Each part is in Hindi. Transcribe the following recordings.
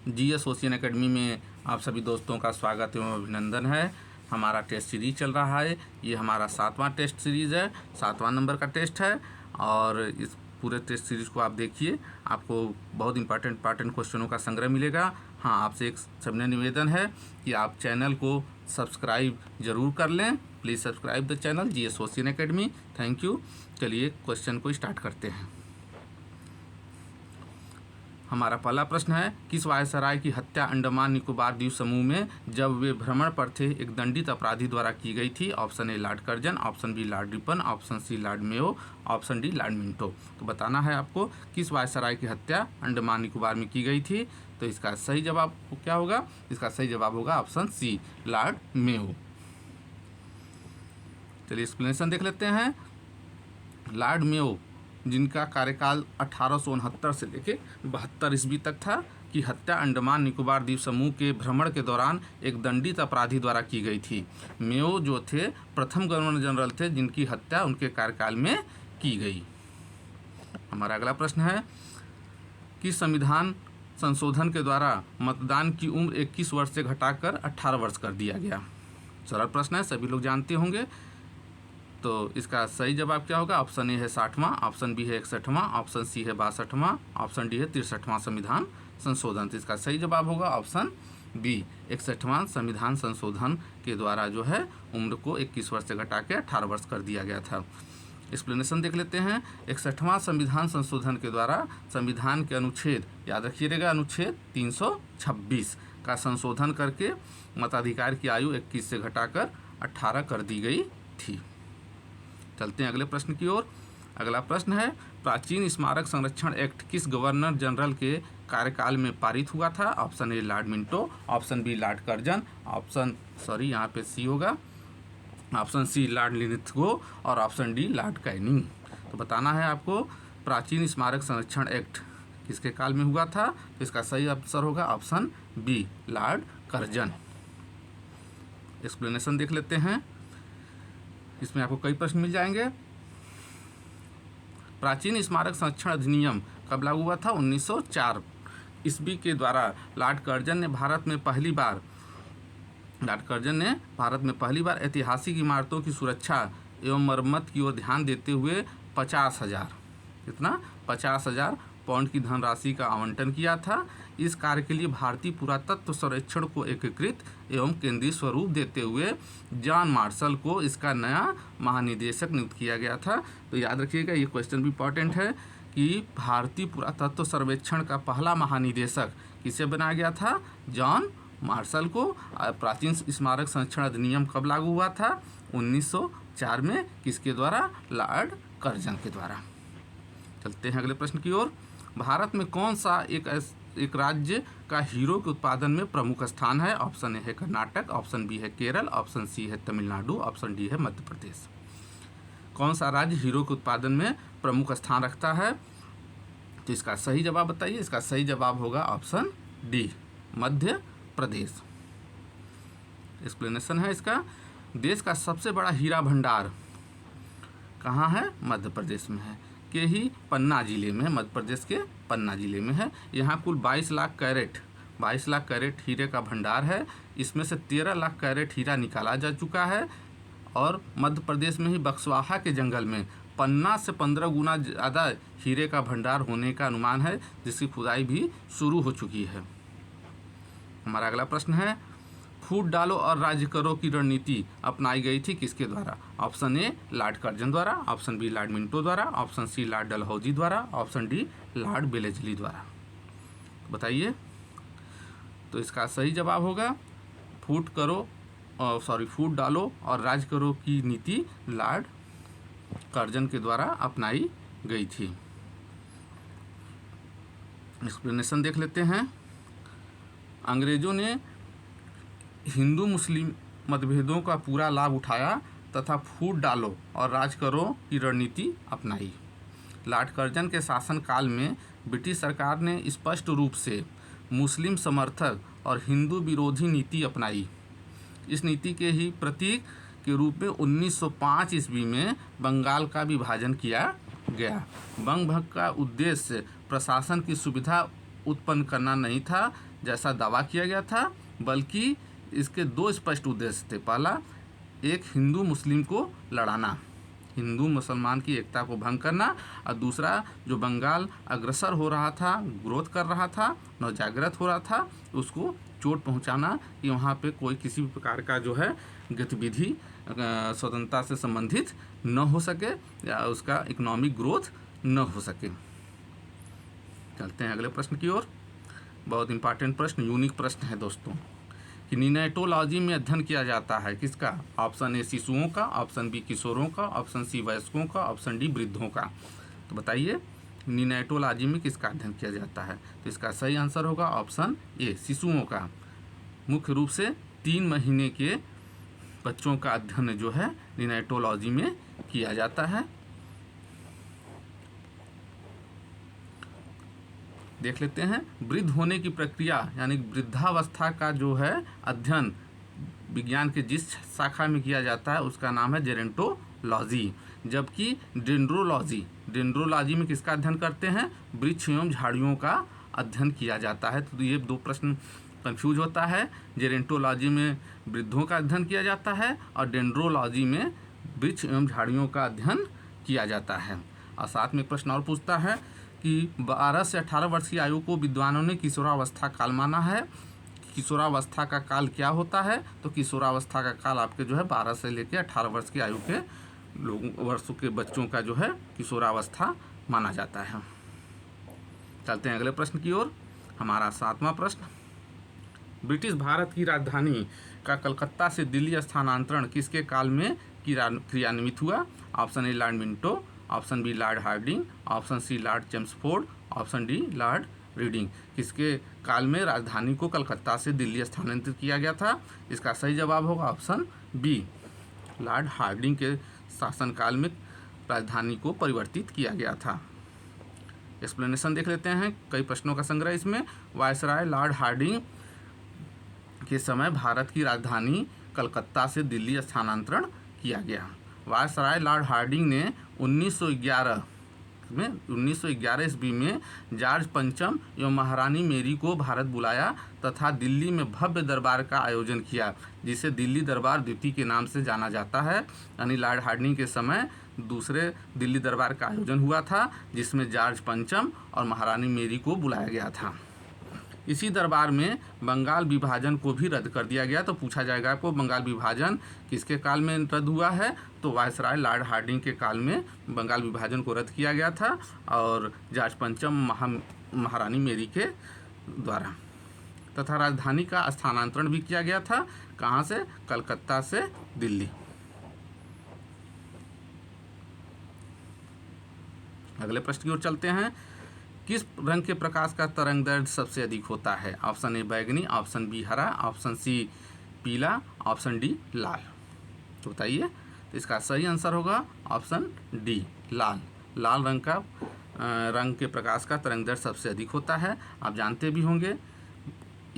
जीएस ओशियन एकेडमी में आप सभी दोस्तों का स्वागत एवं अभिनंदन है। हमारा टेस्ट सीरीज चल रहा है। ये हमारा 7वां टेस्ट सीरीज़ है, 7वां नंबर का टेस्ट है। और इस पूरे टेस्ट सीरीज़ को आप देखिए, आपको बहुत इंपॉर्टेंट क्वेश्चनों का संग्रह मिलेगा। हाँ, आपसे एक सविनय निवेदन है कि आप चैनल को सब्सक्राइब ज़रूर कर लें। Please subscribe the channel GS ocean academy. Thank you. चलिए क्वेश्चन को स्टार्ट करते हैं। हमारा पहला प्रश्न है, किस वायसराय की हत्या अंडमान निकोबार द्वीप समूह में जब वे भ्रमण पर थे एक दंडित अपराधी द्वारा की गई थी? Option A Lord Curzon, option B Lord Ripon, option C Lord Mayo, option D Lord Minto. तो बताना है आपको किस वायसराय की हत्या अंडमान निकोबार में की गई थी। तो इसका सही जवाब क्या होगा? इसका सही जवाब होगा ऑप्शन सी लॉर्ड मेयो। चलिए एक्सप्लेनेशन देख लेते हैं। लॉर्ड मेयो, जिनका कार्यकाल 1869 से लेकर 72 ईस्वी तक था, की हत्या अंडमान निकोबार द्वीप समूह के भ्रमण के दौरान एक दंडित अपराधी द्वारा की गई थी। मेयो जो थे प्रथम गवर्नर जनरल थे जिनकी हत्या उनके कार्यकाल में की गई। हमारा अगला प्रश्न है कि संविधान संशोधन के द्वारा मतदान की उम्र 21 वर्ष से घटाकर 18 वर्ष कर दिया गया। सरल प्रश्न है, सभी लोग जानते होंगे। तो इसका सही जवाब क्या होगा? ऑप्शन ए है 60वां, ऑप्शन बी है 61वां, ऑप्शन सी है 62वां, ऑप्शन डी है 63वां संविधान संशोधन। तो इसका सही जवाब होगा ऑप्शन बी 61वां संविधान संशोधन के द्वारा जो है उम्र को 21 वर्ष से घटा के 18 वर्ष कर दिया गया था। एक्सप्लेनेशन देख लेते हैं। 61वां संविधान संशोधन के द्वारा संविधान के अनुच्छेद, याद रखिएगा, अनुच्छेद 326 का संशोधन करके मताधिकार की आयु 21 से घटाकर 18 कर दी गई थी। चलते हैं अगले प्रश्न की ओर। अगला प्रश्न है, प्राचीन स्मारक संरक्षण एक्ट किस गवर्नर जनरल के कार्यकाल में पारित हुआ था? Option A Lord Minto, option B Lord Curzon, यहाँ पे सी होगा, ऑप्शन सी लॉर्ड लिनथगो और ऑप्शन डी लॉर्ड कैनिंग। तो बताना है आपको प्राचीन स्मारक संरक्षण एक्ट किसके काल में हुआ था। तो इसका सही आंसर होगा option B Lord Curzon. Explanation देख लेते हैं। इसमें आपको कई प्रश्न मिल जाएंगे। प्राचीन स्मारक संरक्षण अधिनियम कब लागू हुआ था? 1904 ईस्वी के द्वारा लॉर्ड कर्जन ने भारत में पहली बार ऐतिहासिक इमारतों की सुरक्षा एवं मरम्मत की ओर ध्यान देते हुए 50,000 पाउंड की धनराशि का आवंटन किया था। इस कार्य के लिए भारतीय पुरातत्व सर्वेक्षण को एकीकृत एवं केंद्रीय स्वरूप देते हुए जॉन मार्शल को इसका नया महानिदेशक नियुक्त किया गया था। तो याद रखिएगा, ये क्वेश्चन भी इम्पॉर्टेंट है कि भारतीय पुरातत्व सर्वेक्षण का पहला महानिदेशक किसे बनाया गया था? जॉन मार्शल को। प्राचीन स्मारक संरक्षण अधिनियम कब लागू हुआ था? 1904 में। किसके द्वारा? लॉर्ड कर्जन के द्वारा। चलते हैं अगले प्रश्न की ओर। भारत में कौन सा एक राज्य का हीरो के उत्पादन में प्रमुख स्थान है? ऑप्शन ए है कर्नाटक, ऑप्शन बी है केरल, ऑप्शन सी है तमिलनाडु, ऑप्शन डी है मध्य प्रदेश। कौन सा राज्य हीरो के उत्पादन में प्रमुख स्थान रखता है? तो इसका सही जवाब बताइए। इसका सही जवाब होगा option D Madhya Pradesh. Explanation है इसका। देश का सबसे बड़ा हीरा भंडार कहाँ है? मध्य प्रदेश में है, के ही पन्ना जिले में है। मध्य प्रदेश के पन्ना जिले में है। यहाँ कुल 22 लाख कैरेट हीरे का भंडार है। इसमें से 13 लाख कैरेट हीरा निकाला जा चुका है। और मध्य प्रदेश में ही बक्सवाहा के जंगल में पन्ना से 15 गुना ज़्यादा हीरे का भंडार होने का अनुमान है, जिसकी खुदाई भी शुरू हो चुकी है। हमारा अगला प्रश्न है, फूट डालो और राज्य करो की रणनीति अपनाई गई थी किसके द्वारा? ऑप्शन ए लॉर्ड कर्जन द्वारा, ऑप्शन बी लॉर्ड मिंटो द्वारा, ऑप्शन सी लॉर्ड डलहौजी द्वारा, ऑप्शन डी लॉर्ड बेलेजली द्वारा। बताइए। तो इसका सही जवाब होगा फूट डालो और राज करो की नीति लॉर्ड कर्जन के द्वारा अपनाई गई थी। एक्सप्लेनेशन देख लेते हैं। अंग्रेजों ने हिंदू मुस्लिम मतभेदों का पूरा लाभ उठाया तथा फूट डालो और राज करो की रणनीति अपनाई। लॉर्ड कर्जन के शासनकाल में ब्रिटिश सरकार ने स्पष्ट रूप से मुस्लिम समर्थक और हिंदू विरोधी नीति अपनाई। इस नीति के ही प्रतीक के रूप में 1905 ईस्वी में बंगाल का विभाजन किया गया। बंग भंग का उद्देश्य प्रशासन की सुविधा उत्पन्न करना नहीं था जैसा दावा किया गया था, बल्कि इसके दो स्पष्ट उद्देश्य थे। पहला, एक हिंदू मुस्लिम को लड़ाना, हिंदू मुसलमान की एकता को भंग करना, और दूसरा जो बंगाल अग्रसर हो रहा था, ग्रोथ कर रहा था, नवजागृत हो रहा था, उसको चोट पहुंचाना कि वहाँ पे कोई किसी भी प्रकार का जो है गतिविधि स्वतंत्रता से संबंधित न हो सके या उसका इकोनॉमिक ग्रोथ न हो सके। चलते हैं अगले प्रश्न की ओर। बहुत इंपॉर्टेंट प्रश्न, यूनिक प्रश्न है दोस्तों, कि निनेटोलॉजी में अध्ययन किया जाता है किसका? ऑप्शन ए शिशुओं का, ऑप्शन बी किशोरों का, ऑप्शन सी वयस्कों का, ऑप्शन डी वृद्धों का। तो बताइए निनेटोलॉजी में किसका अध्ययन किया जाता है? तो इसका सही आंसर होगा ऑप्शन ए शिशुओं का। मुख्य रूप से 3 महीने के बच्चों का अध्ययन जो है निनेटोलॉजी में किया जाता है। देख लेते हैं, वृद्ध होने की प्रक्रिया यानी वृद्धावस्था का जो है अध्ययन विज्ञान के जिस शाखा में किया जाता है उसका नाम है जेरेंटोलॉजी, जबकि डेंड्रोलॉजी में किसका अध्ययन करते हैं? वृक्ष एवं झाड़ियों का अध्ययन किया जाता है। तो ये 2 प्रश्न कंफ्यूज होता है। जेरेंटोलॉजी में वृद्धों का अध्ययन किया जाता है और डेंड्रोलॉजी में वृक्ष एवं झाड़ियों का अध्ययन किया जाता है। और साथ में प्रश्न और पूछता है कि 12 से 18 वर्ष की आयु को विद्वानों ने किशोरावस्था काल माना है। किशोरावस्था का काल क्या होता है? तो किशोरावस्था का काल आपके जो है 12 से लेकर 18 वर्ष की आयु के वर्षों के बच्चों का जो है किशोरावस्था माना जाता है। चलते हैं अगले प्रश्न की ओर। हमारा 7वां प्रश्न, ब्रिटिश भारत की राजधानी का कलकत्ता से दिल्ली स्थानांतरण किसके काल में क्रियान्वित हुआ? Option A Lord Minto, option B Lord Hardinge, option C Lord Chelmsford, option D Lord Reading. किसके काल में राजधानी को कलकत्ता से दिल्ली स्थानांतरित किया गया था? इसका सही जवाब होगा ऑप्शन बी, लॉर्ड हार्डिंग के शासनकाल में राजधानी को परिवर्तित किया गया था। एक्सप्लेनेशन देख लेते हैं, कई प्रश्नों का संग्रह इसमें। वायसराय लॉर्ड हार्डिंग के समय भारत की राजधानी कलकत्ता से दिल्ली स्थानांतरण किया गया। वायसराय लॉर्ड हार्डिंग ने 1911 ईस्वी में जॉर्ज पंचम एवं महारानी मेरी को भारत बुलाया तथा दिल्ली में भव्य दरबार का आयोजन किया, जिसे दिल्ली दरबार द्वितीय के नाम से जाना जाता है। यानी लॉर्ड हार्डिंग के समय दूसरे दिल्ली दरबार का आयोजन हुआ था, जिसमें जॉर्ज पंचम और महारानी मेरी को बुलाया गया था। इसी दरबार में बंगाल विभाजन को भी रद्द कर दिया गया। तो पूछा जाएगा आपको बंगाल विभाजन किसके काल में रद्द हुआ है? तो वायसराय लॉर्ड हार्डिंग के काल में बंगाल विभाजन को रद्द किया गया था और जॉर्ज पंचम महारानी मेरी के द्वारा। तथा राजधानी का स्थानांतरण भी किया गया था। कहाँ से? कलकत्ता से दिल्ली। अगले प्रश्न की ओर चलते हैं। किस रंग के प्रकाश का तरंग दैर्ध्य सबसे अधिक होता है? ऑप्शन ए बैंगनी, ऑप्शन बी हरा, ऑप्शन सी पीला, ऑप्शन डी लाल। तो बताइए, तो इसका सही आंसर होगा ऑप्शन डी लाल। लाल रंग के प्रकाश का तरंग दैर्ध्य सबसे अधिक होता है। आप जानते भी होंगे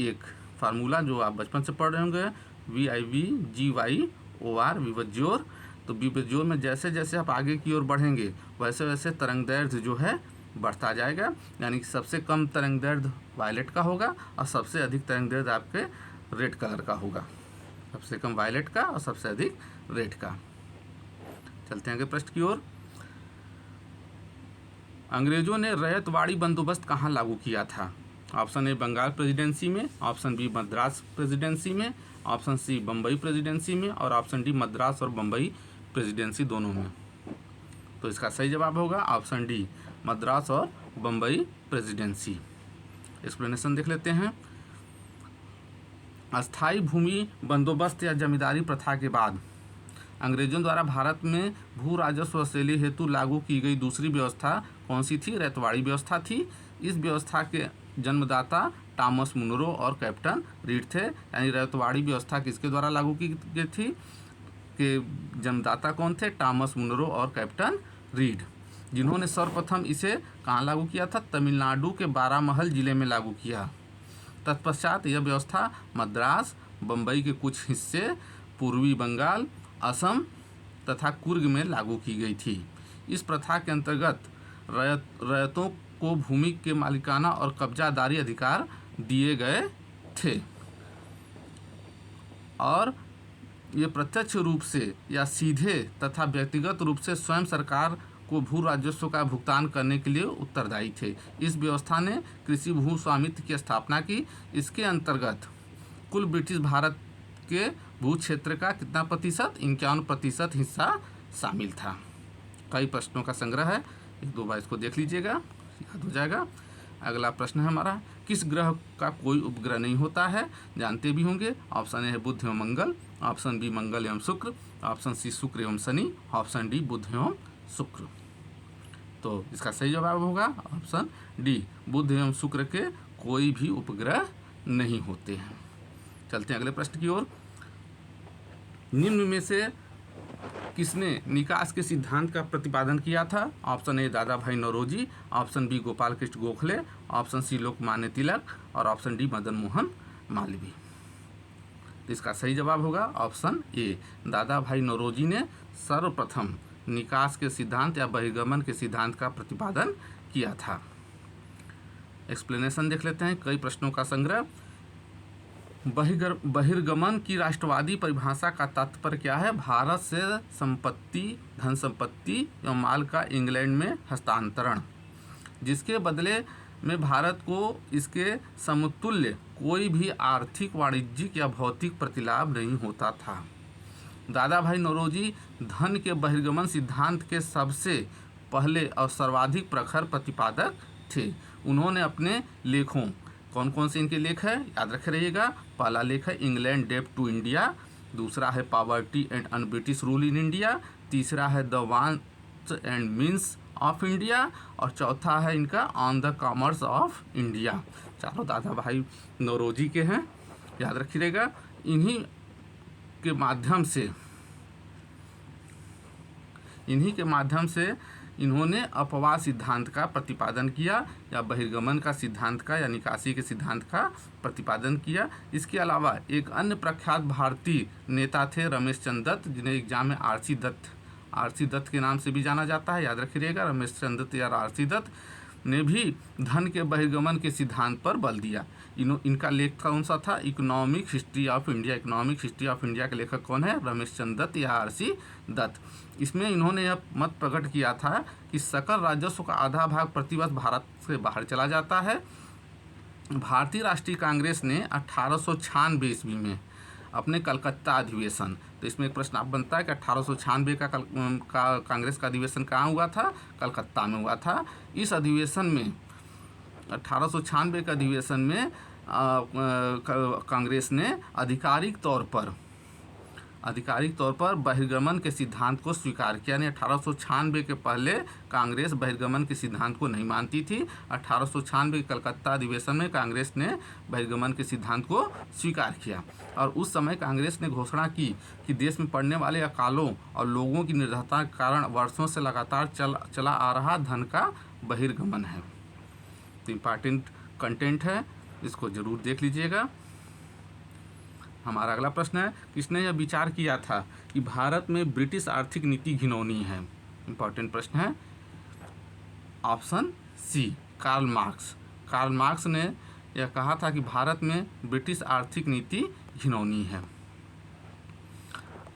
एक फार्मूला जो आप बचपन से पढ़ रहे होंगे, VIVGYOR विवज्योर। तो विवज्योर में जैसे जैसे आप आगे की ओर बढ़ेंगे वैसे वैसे तरंग दैर्ध्य जो है बढ़ता जाएगा। यानी कि सबसे कम तरंग दैर्ध्य वायलेट का होगा और सबसे अधिक तरंग दैर्ध्य आपके रेड कलर का होगा। सबसे कम वायलेट का और सबसे अधिक रेड का। चलते हैं अगले प्रश्न की ओर। अंग्रेजों ने रैयतवाड़ी बंदोबस्त कहाँ लागू किया था? ऑप्शन ए बंगाल प्रेसिडेंसी में, ऑप्शन बी मद्रास प्रेसिडेंसी में, ऑप्शन सी बम्बई प्रेसिडेंसी में और ऑप्शन डी मद्रास और बम्बई प्रेसिडेंसी दोनों में। तो इसका सही जवाब होगा ऑप्शन डी मद्रास और बम्बई प्रेसिडेंसी। एक्सप्लेनेशन देख लेते हैं। अस्थाई भूमि बंदोबस्त या जमींदारी प्रथा के बाद अंग्रेजों द्वारा भारत में भू राजस्व वसूली हेतु लागू की गई दूसरी व्यवस्था कौन सी थी? रैयतवाड़ी व्यवस्था थी। इस व्यवस्था के जन्मदाता टॉमस मुनरो और कैप्टन रीड थे। यानी रैयतवाड़ी व्यवस्था किसके द्वारा लागू की गई थी? के जन्मदाता कौन थे? टॉमस मुनरो और कैप्टन रीड, जिन्होंने सर्वप्रथम इसे कहाँ लागू किया था? तमिलनाडु के बारामहल जिले में लागू किया। तत्पश्चात यह व्यवस्था मद्रास, बम्बई के कुछ हिस्से, पूर्वी बंगाल, असम तथा कुर्ग में लागू की गई थी। इस प्रथा के अंतर्गत रैयतों को भूमि के मालिकाना और कब्जादारी अधिकार दिए गए थे और ये प्रत्यक्ष रूप से या सीधे तथा व्यक्तिगत रूप से स्वयं सरकार को भू राजस्व का भुगतान करने के लिए उत्तरदायी थे। इस व्यवस्था ने कृषि भू स्वामित्व की स्थापना की। इसके अंतर्गत कुल ब्रिटिश भारत के भू क्षेत्र का कितना प्रतिशत, 51% हिस्सा शामिल था। कई प्रश्नों का संग्रह है, एक दो बार इसको देख लीजिएगा, याद हो जाएगा। अगला प्रश्न है हमारा, किस ग्रह का कोई उपग्रह नहीं होता है? जानते भी होंगे। ऑप्शन ए है बुध एवं मंगल, ऑप्शन बी मंगल एवं शुक्र, ऑप्शन सी शुक्र एवं शनि, ऑप्शन डी बुध एवं शुक्र। तो इसका सही जवाब होगा ऑप्शन डी, बुध एवं शुक्र के कोई भी उपग्रह नहीं होते हैं। चलते हैं अगले प्रश्न की ओर। निम्न में से किसने निकास के सिद्धांत का प्रतिपादन किया था? Option A Dadabhai Naoroji, option B Gopal Krishna Gokhale, option C Lokmanya Tilak और ऑप्शन डी मदन मोहन मालवीय। तो इसका सही जवाब होगा option A, Dadabhai Naoroji ने सर्वप्रथम निकास के सिद्धांत या बहिर्गमन के सिद्धांत का प्रतिपादन किया था। एक्सप्लेनेशन देख लेते हैं, कई प्रश्नों का संग्रह। बहिर्गमन की राष्ट्रवादी परिभाषा का तात्पर्य क्या है? भारत से संपत्ति, धन संपत्ति एवं माल का इंग्लैंड में हस्तांतरण, जिसके बदले में भारत को इसके समतुल्य कोई भी आर्थिक, वाणिज्यिक या भौतिक प्रतिलाभ नहीं होता था। दादा भाई नौरोजी धन के बहिर्गमन सिद्धांत के सबसे पहले और सर्वाधिक प्रखर प्रतिपादक थे। उन्होंने अपने लेखों, कौन कौन से इनके लेख है याद रखे रहिएगा। पहला लेख है इंग्लैंड डेप्ट टू इंडिया, दूसरा है poverty and un British rule in India, तीसरा है the wants and means of India और चौथा है इनका on the commerce of India. चारों दादा भाई नौरोजी के हैं, याद रखिएगा। इन्हीं के माध्यम से इन्होंने अपवाद सिद्धांत का प्रतिपादन किया या बहिर्गमन का सिद्धांत का या निकासी के सिद्धांत का प्रतिपादन किया। इसके अलावा एक अन्य प्रख्यात भारतीय नेता थे रमेश चंद्र दत्त, जिन्हें एग्जाम में आरसी दत्त के नाम से भी जाना जाता है, याद रखिएगा। रमेश चंद्र दत्त या आरसी दत्त ने भी धन के बहिर्गमन के सिद्धांत पर बल दिया। इनका लेख कौन सा था? Economic history of India. Economic history of India के लेखक कौन है? रमेश चंद्र दत्त या आरसी दत्त। इसमें इन्होंने यह मत प्रकट किया था कि सकल राजस्व का आधा भाग प्रतिवर्ष भारत से बाहर चला जाता है। भारतीय राष्ट्रीय कांग्रेस ने 1896 ईस्वी में अपने कलकत्ता अधिवेशन, तो इसमें एक प्रश्न आप बनता है कि 1896 का कांग्रेस का अधिवेशन कहाँ हुआ था? कलकत्ता में हुआ था। इस अधिवेशन में 1896 के अधिवेशन में कांग्रेस ने आधिकारिक तौर पर बहिर्गमन के सिद्धांत को स्वीकार किया। यानी 1896 के पहले कांग्रेस बहिर्गमन के सिद्धांत को नहीं मानती थी। 1896 के कलकत्ता अधिवेशन में कांग्रेस ने बहिर्गमन के सिद्धांत को स्वीकार किया और उस समय कांग्रेस ने घोषणा की कि देश में पड़ने वाले अकालों और लोगों की निर्धनता के कारण वर्षों से लगातार चला आ रहा धन का बहिर्गमन है। तो इम्पॉर्टेंट कंटेंट है, इसको जरूर देख लीजिएगा। हमारा अगला प्रश्न है, किसने यह विचार किया था कि भारत में ब्रिटिश आर्थिक नीति घिनौनी है? इम्पॉर्टेंट प्रश्न है। Option C, Karl Marx. Karl Marx ने यह कहा था कि भारत में ब्रिटिश आर्थिक नीति घिनौनी है।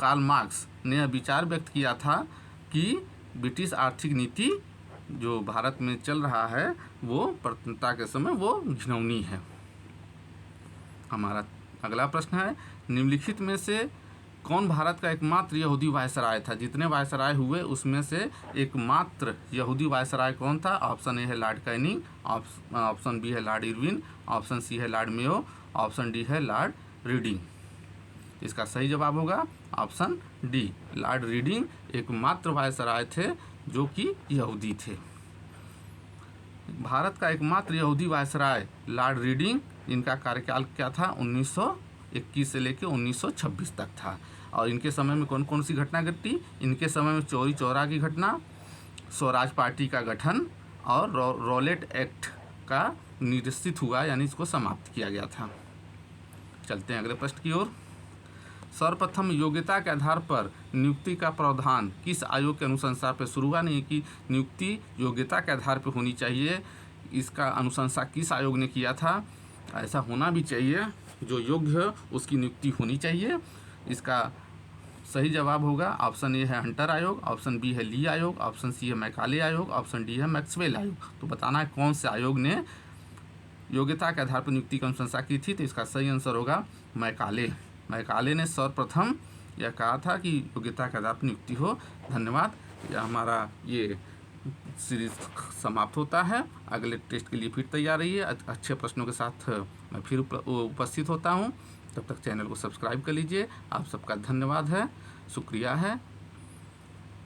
कार्ल मार्क्स ने यह विचार व्यक्त किया था कि ब्रिटिश आर्थिक नीति जो भारत में चल रहा है वो प्रजातंत्रता के समय वो घिनौनी है। हमारा अगला प्रश्न है, निम्नलिखित में से कौन भारत का एकमात्र यहूदी वायसराय था? जितने वायसराय हुए उसमें से एकमात्र यहूदी वायसराय कौन था? ऑप्शन ए है लॉर्ड कैनिंग, ऑप्शन बी है लॉर्ड इरविन, ऑप्शन सी है लॉर्ड मेयो, ऑप्शन डी है लॉर्ड रीडिंग। इसका सही जवाब होगा ऑप्शन डी, लॉर्ड रीडिंग एकमात्र वायसराय थे जो कि यहूदी थे। भारत का एकमात्र यहूदी वायसराय लॉर्ड रीडिंग, इनका कार्यकाल क्या था? 1921 से लेकर 1926 तक था। और इनके समय में कौन कौन सी घटना घटी? इनके समय में चौरी चौरा की घटना, स्वराज पार्टी का गठन और रॉलेट एक्ट का निरसित हुआ, यानी इसको समाप्त किया गया था। चलते हैं अगले प्रश्न की ओर। सर्वप्रथम योग्यता के आधार पर नियुक्ति का प्रावधान किस आयोग के अनुशंसा पर शुरू हुआ? नहीं कि नियुक्ति योग्यता के आधार पर होनी चाहिए, इसका अनुशंसा किस आयोग ने किया था? ऐसा होना भी चाहिए, जो योग्य है उसकी नियुक्ति होनी चाहिए। इसका सही जवाब होगा ऑप्शन ए है हंटर आयोग, ऑप्शन बी है ली आयोग, ऑप्शन सी है मैकाले आयोग, ऑप्शन डी है मैक्सवेल आयोग। तो बताना है कौन से आयोग ने योग्यता के आधार पर नियुक्ति की अनुशंसा की थी। तो इसका सही आंसर होगा मैकाले। मैकाले ने सर्वप्रथम यह कहा था कि योग्यता के आधार पर नियुक्ति हो। धन्यवाद। यह हमारा ये सीरीज समाप्त होता है। अगले टेस्ट के लिए फिर तैयार रहिए। अच्छे प्रश्नों के साथ मैं फिर उपस्थित होता हूँ। तब तक चैनल को सब्सक्राइब कर लीजिए। आप सबका धन्यवाद है, शुक्रिया है।